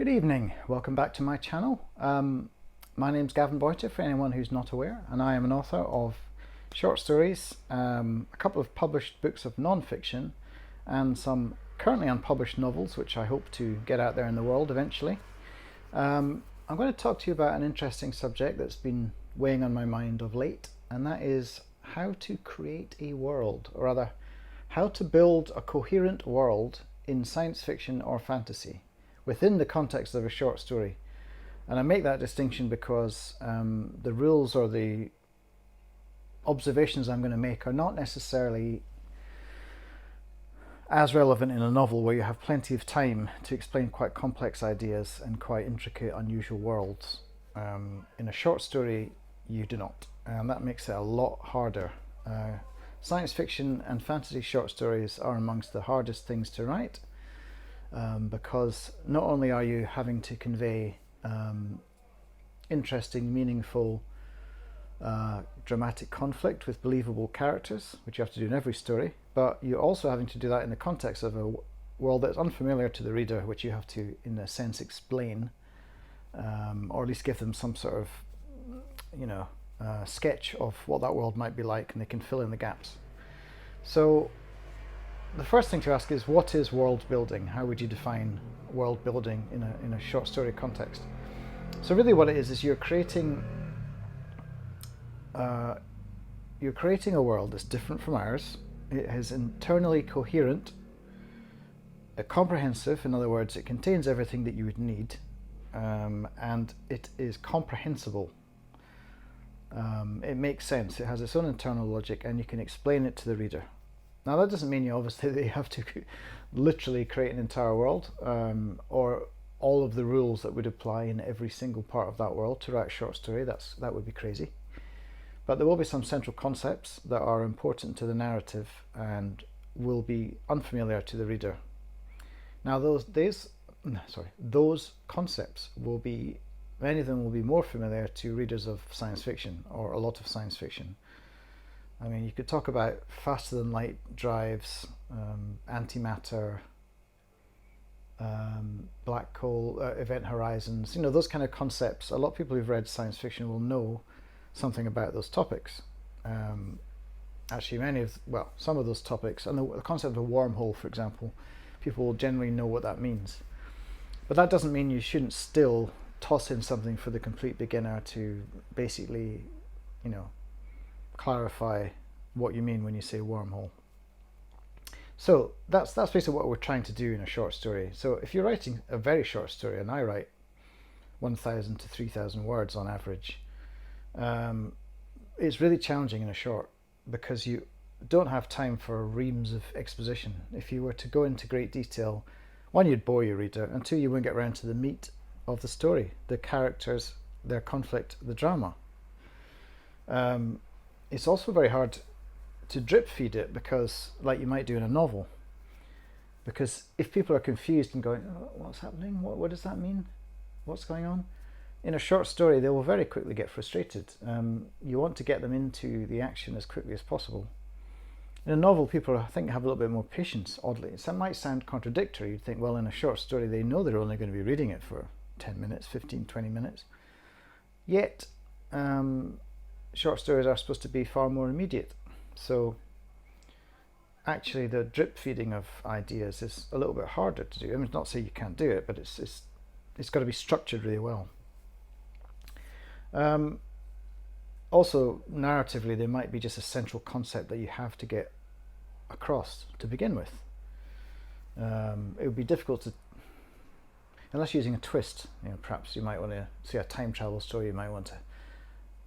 Good evening, welcome back to my channel. My name's Gavin Boyter, for anyone who's not aware, and I am an author of short stories, a couple of published books of non-fiction, and some currently unpublished novels which I hope to get out there in the world eventually. I'm going to talk to you about an interesting subject that's been weighing on my mind of late, and that is how to create a world, or rather, how to build a coherent world in science fiction or fantasy within the context of a short story. And I make that distinction because the rules or the observations I'm going to make are not necessarily as relevant in a novel where you have plenty of time to explain quite complex ideas and quite intricate, unusual worlds. In a short story, you do not, and that makes it a lot harder. Science fiction and fantasy short stories are amongst the hardest things to write. Because not only are you having to convey interesting, meaningful, dramatic conflict with believable characters, which you have to do in every story, but you're also having to do that in the context of a world that's unfamiliar to the reader, which you have to, in a sense, explain, or at least give them some sort of, sketch of what that world might be like, and they can fill in the gaps. So the first thing to ask is, what is world building? How would you define world building in a short story context? So really what it is you're creating a world that's different from ours. It is internally coherent, comprehensive, in other words, it contains everything that you would need, and it is comprehensible. It makes sense, it has its own internal logic, and you can explain it to the reader. Now that doesn't mean obviously that you have to literally create an entire world, or all of the rules that would apply in every single part of that world to write a short story. That would be crazy. But there will be some central concepts that are important to the narrative and will be unfamiliar to the reader. Now those concepts will be, many of them will be more familiar to readers of science fiction, or a lot of science fiction. I mean, you could talk about faster than light drives, antimatter, black hole, event horizons, those kind of concepts. A lot of people who've read science fiction will know something about those topics. Actually, some of those topics, and the concept of a wormhole, for example, people will generally know what that means. But that doesn't mean you shouldn't still toss in something for the complete beginner to basically, clarify what you mean when you say wormhole. So that's basically what we're trying to do in a short story. So if you're writing a very short story, and I write 1,000 to 3,000 words on average, it's really challenging in a short because you don't have time for reams of exposition. If you were to go into great detail, one, you'd bore your reader, and two, you wouldn't get around to the meat of the story, the characters, their conflict, the drama. It's also very hard to drip feed it, because, like you might do in a novel, because if people are confused and going, oh, what's happening? What does that mean? What's going on? In a short story, they will very quickly get frustrated. You want to get them into the action as quickly as possible. In a novel, people, I think, have a little bit more patience, oddly. So that might sound contradictory. You'd think, well, in a short story, they know they're only going to be reading it for 10 minutes, 15, 20 minutes. Yet, short stories are supposed to be far more immediate. So actually the drip feeding of ideas is a little bit harder to do. I mean, not to say you can't do it, but it's got to be structured really well. Also, narratively, there might be just a central concept that you have to get across to begin with. It would be difficult to, unless you're using a twist, perhaps you might want to see a time travel story, you might want to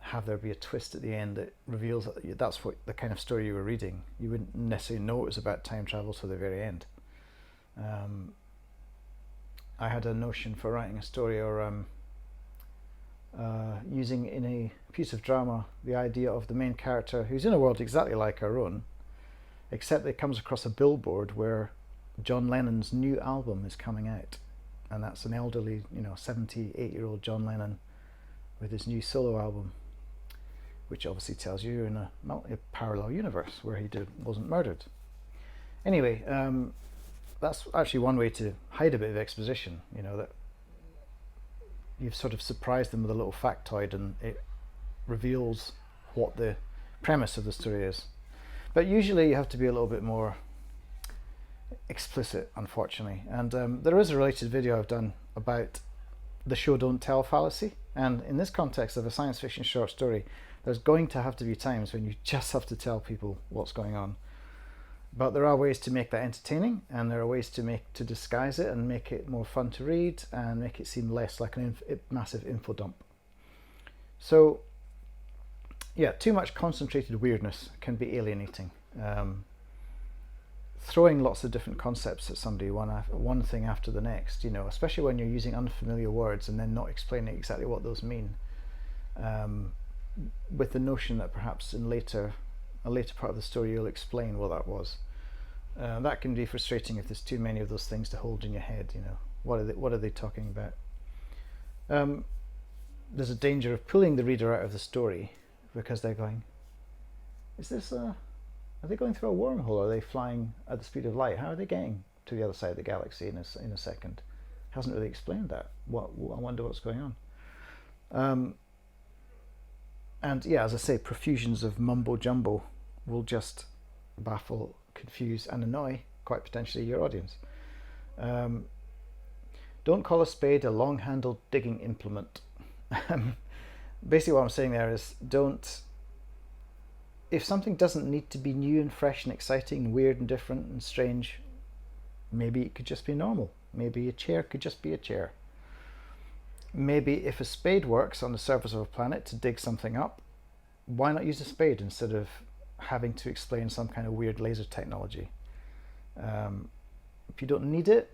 have there be a twist at the end that reveals that that's what the kind of story you were reading. You wouldn't necessarily know it was about time travel till the very end. I had a notion for writing a story, or using in a piece of drama the idea of the main character who's in a world exactly like our own, except that it comes across a billboard where John Lennon's new album is coming out, and that's an elderly, 78-year-old John Lennon with his new solo album, which obviously tells you you're in a parallel universe where he wasn't murdered. Anyway, that's actually one way to hide a bit of exposition, that you've sort of surprised them with a little factoid, and it reveals what the premise of the story is. But usually you have to be a little bit more explicit, unfortunately. And there is a related video I've done about the show don't tell fallacy. And in this context of a science fiction short story, there's going to have to be times when you just have to tell people what's going on. But there are ways to make that entertaining, and there are ways to disguise it and make it more fun to read and make it seem less like a massive info dump. So yeah, too much concentrated weirdness can be alienating. Throwing lots of different concepts at somebody, one thing after the next, especially when you're using unfamiliar words and then not explaining exactly what those mean, with the notion that perhaps in a later part of the story you'll explain what that was. That can be frustrating if there's too many of those things to hold in your head. What are they talking about? There's a danger of pulling the reader out of the story because they're going, are they going through a wormhole? Are they flying at the speed of light? How are they getting to the other side of the galaxy in a second? Hasn't really explained that. I wonder what's going on. And yeah, as I say, profusions of mumbo jumbo will just baffle, confuse, and annoy, quite potentially, your audience. Don't call a spade a long-handled digging implement. Basically what I'm saying there is, if something doesn't need to be new and fresh and exciting and weird and different and strange, maybe it could just be normal. Maybe a chair could just be a chair. Maybe if a spade works on the surface of a planet to dig something up, why not use a spade instead of having to explain some kind of weird laser technology? If you don't need it,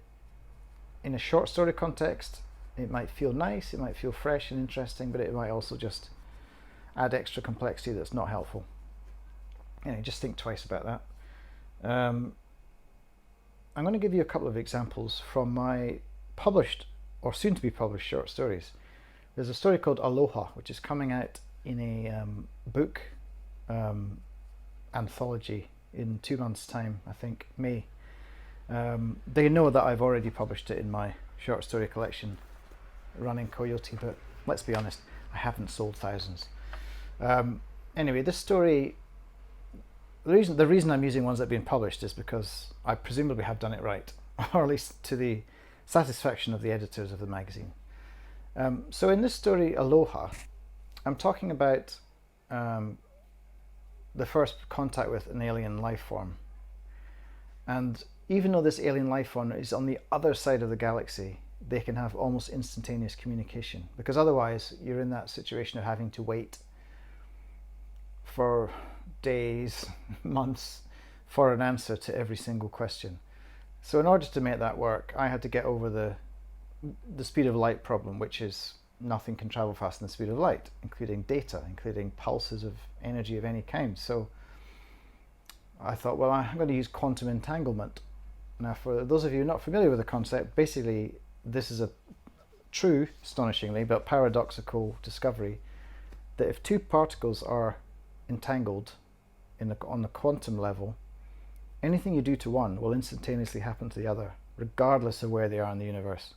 in a short story context, it might feel nice, it might feel fresh and interesting, but it might also just add extra complexity that's not helpful. Just think twice about that. I'm going to give you a couple of examples from my published or soon to be published short stories. There's a story called Aloha, which is coming out in a book anthology in 2 months' time, I think, May. They know that I've already published it in my short story collection, Running Coyote, but let's be honest, I haven't sold thousands. Anyway, this story, the reason I'm using ones that have been published is because I presumably have done it right, or at least to the satisfaction of the editors of the magazine. So in this story, Aloha, I'm talking about the first contact with an alien life form. And even though this alien life form is on the other side of the galaxy, they can have almost instantaneous communication, because otherwise you're in that situation of having to wait for days, months for an answer to every single question. So in order to make that work, I had to get over the speed of light problem, which is nothing can travel faster than the speed of light, including data, including pulses of energy of any kind. So I thought, well, I'm going to use quantum entanglement. Now, for those of you not familiar with the concept, basically this is a true, astonishingly, but paradoxical discovery that if two particles are entangled on the quantum level, anything you do to one will instantaneously happen to the other, regardless of where they are in the universe.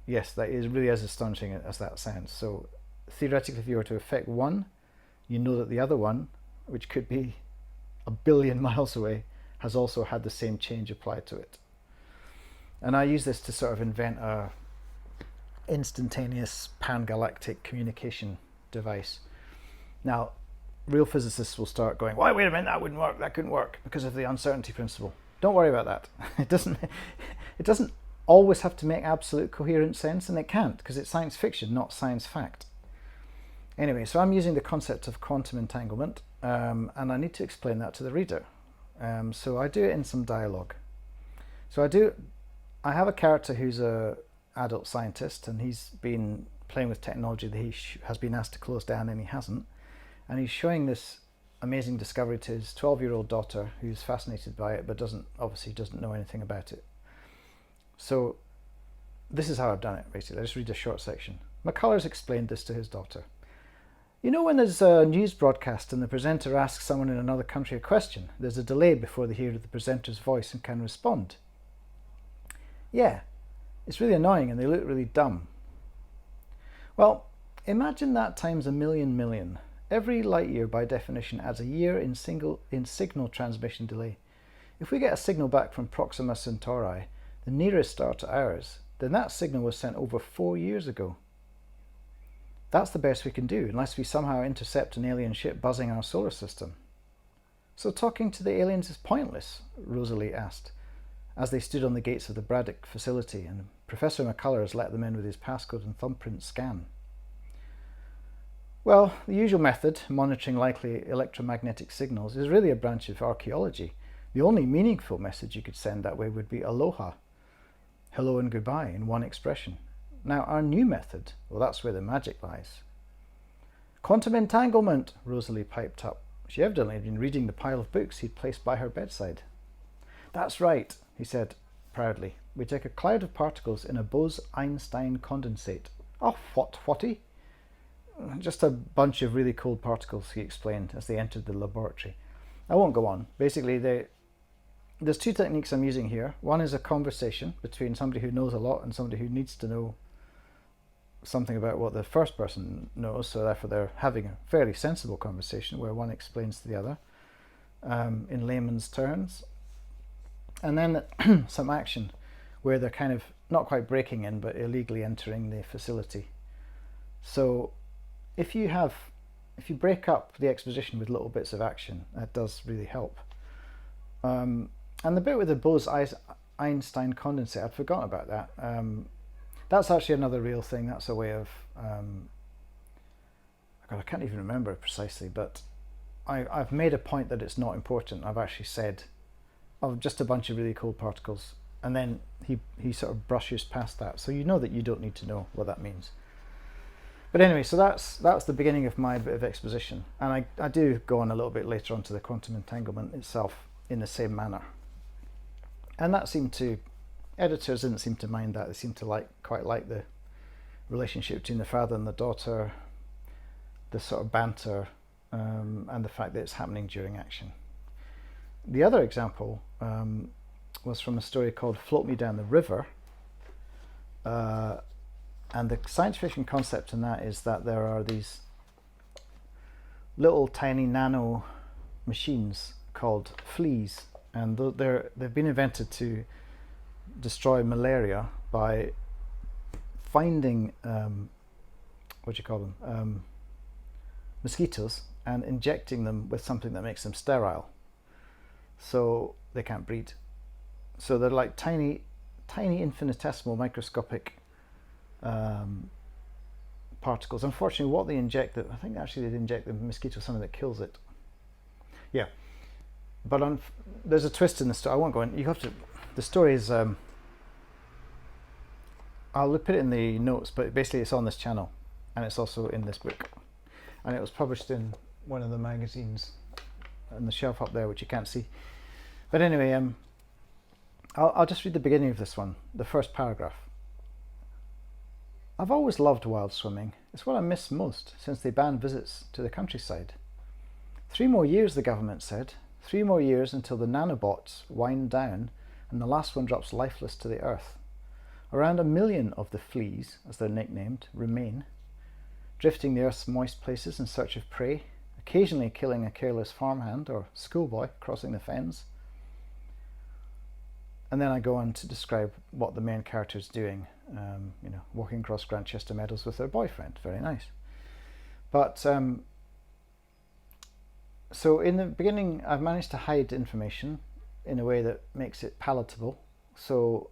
Yes, that is really as astonishing as that sounds. So theoretically, if you were to affect one, you know that the other one, which could be 1 billion miles away, has also had the same change applied to it. And I use this to sort of invent a instantaneous pan-galactic communication device. Now, real physicists will start going, wait a minute, that wouldn't work, that couldn't work, because of the uncertainty principle. Don't worry about that. It doesn't always have to make absolute coherent sense, and it can't, because it's science fiction, not science fact. Anyway, so I'm using the concept of quantum entanglement, and I need to explain that to the reader. So I do it in some dialogue. So I have a character who's an adult scientist, and he's been playing with technology that he has been asked to close down, and he hasn't. And he's showing this amazing discovery to his 12-year-old daughter, who's fascinated by it, but obviously doesn't know anything about it. So this is how I've done it, basically. I just read a short section. McCullers explained this to his daughter. You know, when there's a news broadcast and the presenter asks someone in another country a question, there's a delay before they hear the presenter's voice and can respond. Yeah, it's really annoying and they look really dumb. Well, imagine that times a million million. Every light year, by definition, adds a year in signal transmission delay. If we get a signal back from Proxima Centauri, the nearest star to ours, then that signal was sent over 4 years ago. That's the best we can do, unless we somehow intercept an alien ship buzzing our solar system. So talking to the aliens is pointless, Rosalie asked, as they stood on the gates of the Braddock facility and Professor McCullers let them in with his passcode and thumbprint scan. Well, the usual method, monitoring likely electromagnetic signals, is really a branch of archaeology. The only meaningful message you could send that way would be aloha, hello and goodbye, in one expression. Now, our new method, well, that's where the magic lies. Quantum entanglement, Rosalie piped up. She evidently had been reading the pile of books he'd placed by her bedside. That's right, he said proudly. We take a cloud of particles in a Bose-Einstein condensate. Oh, whatty? Just a bunch of really cold particles, he explained as they entered the laboratory. I won't go on. Basically, there's two techniques I'm using here. One is a conversation between somebody who knows a lot and somebody who needs to know something about what the first person knows, so therefore they're having a fairly sensible conversation where one explains to the other in layman's terms. And then some action where they're kind of not quite breaking in but illegally entering the facility. So if you break up the exposition with little bits of action, that does really help. And the bit with the Bose-Einstein condensate, I'd forgotten about that. That's actually another real thing. That's a way of, God, I can't even remember precisely, but I've made a point that it's not important. I've actually said, of just a bunch of really cold particles, and then he sort of brushes past that. So you know that you don't need to know what that means. But anyway, so that's the beginning of my bit of exposition. And I do go on a little bit later on to the quantum entanglement itself in the same manner. And that editors didn't seem to mind that. They seemed to quite like the relationship between the father and the daughter, the sort of banter, and the fact that it's happening during action. The other example was from a story called Float Me Down the River. And the science fiction concept in that is that there are these little tiny nano machines called fleas, and they've been invented to destroy malaria by finding mosquitoes and injecting them with something that makes them sterile, so they can't breed. So they're like tiny infinitesimal microscopic particles. Unfortunately, what they inject, I think actually they inject the mosquito something that kills it. Yeah, but there's a twist in the story. I won't go in. The story is, I'll put it in the notes, but basically it's on this channel and it's also in this book, and it was published in one of the magazines on the shelf up there, which you can't see. But anyway, I'll just read the beginning of this one, the first paragraph. I've always loved wild swimming. It's what I miss most since they banned visits to the countryside. 3 more years, the government said. 3 more years until the nanobots wind down and the last one drops lifeless to the earth. Around 1 million of the fleas, as they're nicknamed, remain, drifting the earth's moist places in search of prey, occasionally killing a careless farmhand or schoolboy crossing the fens. And then I go on to describe what the main character is doing, walking across Grantchester Meadows with her boyfriend. Very nice. But so in the beginning, I've managed to hide information in a way that makes it palatable. So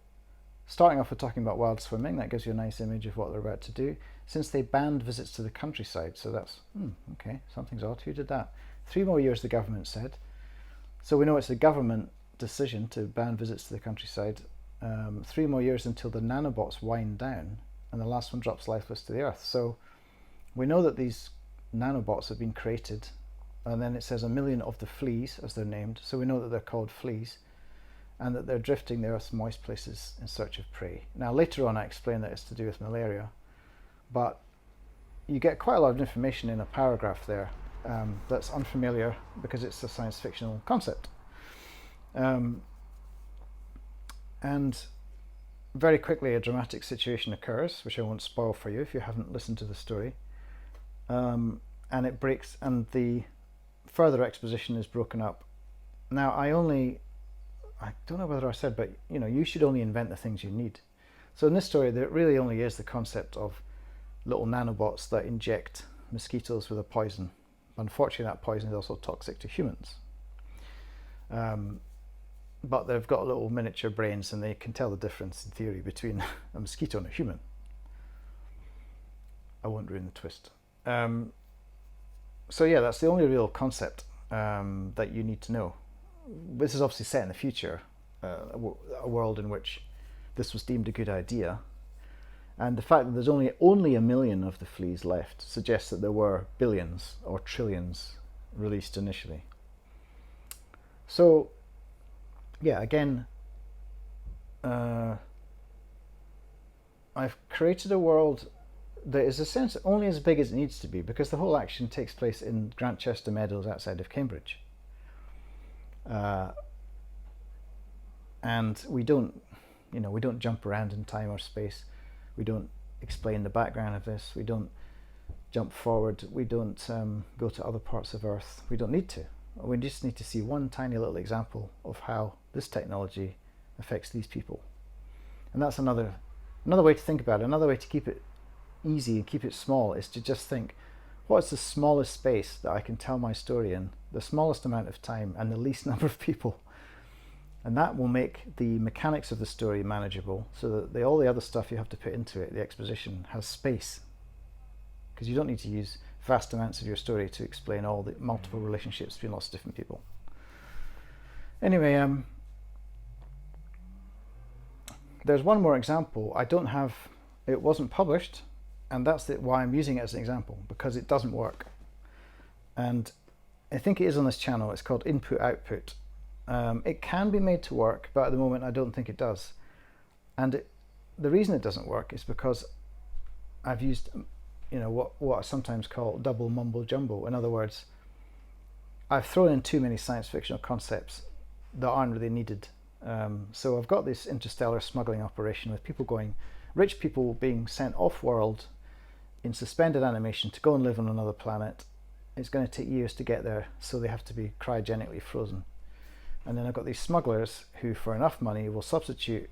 starting off with talking about wild swimming, that gives you a nice image of what they're about to do. Since they banned visits to the countryside, so that's, okay, something's odd. Who did that? 3 more years, the government said. So we know it's a government decision to ban visits to the countryside. 3 more years until the nanobots wind down and the last one drops lifeless to the earth. So we know that these nanobots have been created, and then it says 1 million of the fleas, as they're named, so we know that they're called fleas, and that they're drifting the earth's moist places in search of prey. Now later on I explain that it's to do with malaria, but you get quite a lot of information in a paragraph there that's unfamiliar because it's a science fictional concept. And very quickly a dramatic situation occurs, which I won't spoil for you if you haven't listened to the story. And it breaks, and the further exposition is broken up. Now, I don't know whether I said, but you should only invent the things you need. So in this story, there really only is the concept of little nanobots that inject mosquitoes with a poison. Unfortunately, that poison is also toxic to humans. But they've got little miniature brains, and they can tell the difference in theory between a mosquito and a human. I won't ruin the twist. So yeah, that's the only real concept that you need to know. This is obviously set in the future, a world in which this was deemed a good idea. And the fact that there's only 1 million of the fleas left suggests that there were billions or trillions released initially. So yeah, again, I've created a world that is, in a sense, only as big as it needs to be, because the whole action takes place in Grantchester Meadows outside of Cambridge. And we don't jump around in time or space. We don't explain the background of this. We don't jump forward. We don't go to other parts of Earth. We don't need to. We just need to see one tiny little example of how this technology affects these people. And that's another way to think about it. Another way to keep it easy and keep it small is to just think, what's the smallest space that I can tell my story in, the smallest amount of time and the least number of people? And that will make the mechanics of the story manageable, so that all the other stuff you have to put into it, the exposition, has space. Because you don't need to use vast amounts of your story to explain all the multiple relationships between lots of different people. Anyway, there's one more example. It wasn't published, and that's why I'm using it as an example, because it doesn't work. And I think it is on this channel. It's called Input Output. It can be made to work, but at the moment I don't think it does. And the reason it doesn't work is because I've used what I sometimes call double mumbo jumbo. In other words, I've thrown in too many science fictional concepts that aren't really needed. So I've got this interstellar smuggling operation with rich people being sent off-world in suspended animation to go and live on another planet. It's going to take years to get there, so they have to be cryogenically frozen. And then I've got these smugglers who, for enough money, will substitute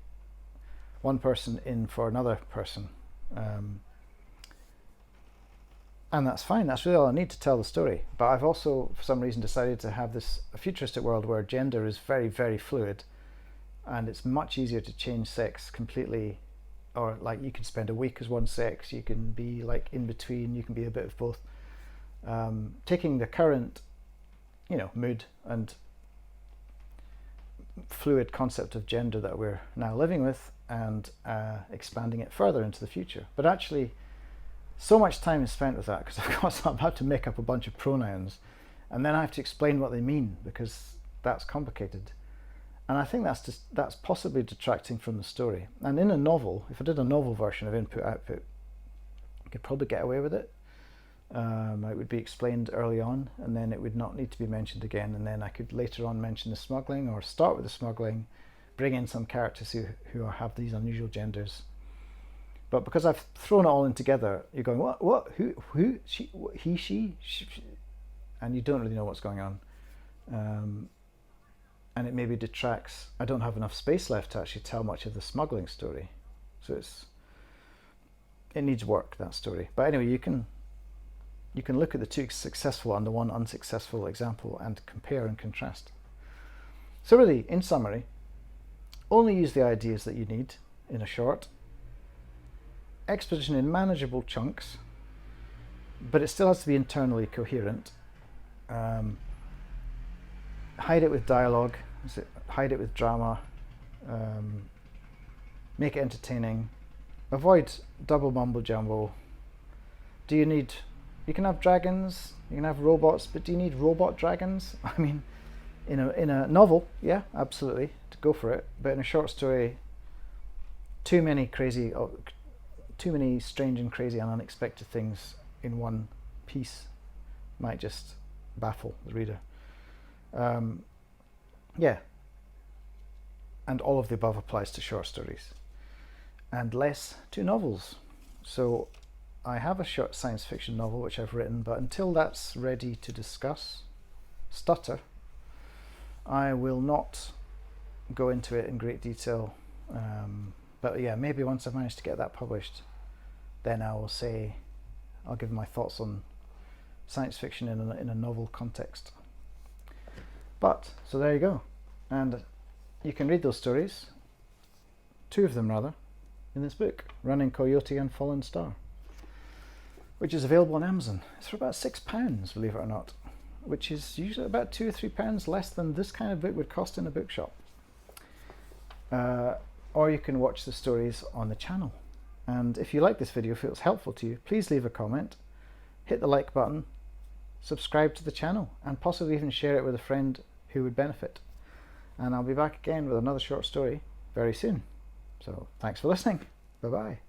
one person in for another person. And that's fine. That's really all I need to tell the story. But I've also, for some reason, decided to have a futuristic world where gender is very, very fluid. And it's much easier to change sex completely. Or like, you can spend a week as one sex. You can be like in between. You can be a bit of both. Taking the current, mood and fluid concept of gender that we're now living with and expanding it further into the future. But actually, so much time is spent with that, because I'm about to make up a bunch of pronouns and then I have to explain what they mean, because that's complicated. And I think that's possibly detracting from the story. And in a novel, if I did a novel version of Input Output, I could probably get away with it. It would be explained early on, and then it would not need to be mentioned again, and then I could later on mention the smuggling, or start with the smuggling, bring in some characters who have these unusual genders. But because I've thrown it all in together, you're going, what, who, she, he, she, and you don't really know what's going on. And it maybe detracts. I don't have enough space left to actually tell much of the smuggling story. So it needs work, that story. But anyway, you can look at the two successful and the one unsuccessful example and compare and contrast. So really, in summary, only use the ideas that you need in a short. Exposition in manageable chunks, but it still has to be internally coherent. Hide it with dialogue, hide it with drama, make it entertaining, avoid double mumbo jumbo. You can have dragons, you can have robots, but do you need robot dragons? I mean, in a novel, yeah, absolutely, to go for it. But in a short story, too many strange and crazy and unexpected things in one piece might just baffle the reader. Yeah, and all of the above applies to short stories. and less to novels. So I have a short science fiction novel which I've written, but until that's ready to discuss, I will not go into it in great detail. But yeah, maybe once I've managed to get that published, then I'll give my thoughts on science fiction in a novel context. But, so there you go. And you can read those stories, 2 of them rather, in this book, Running Coyote and Fallen Star, which is available on Amazon. It's for about £6, believe it or not, which is usually about £2 or £3 less than this kind of book would cost in a bookshop. Or you can watch the stories on the channel. And if you like this video, if it was helpful to you, please leave a comment, hit the like button, subscribe to the channel, and possibly even share it with a friend who would benefit. And I'll be back again with another short story very soon. So thanks for listening. Bye bye.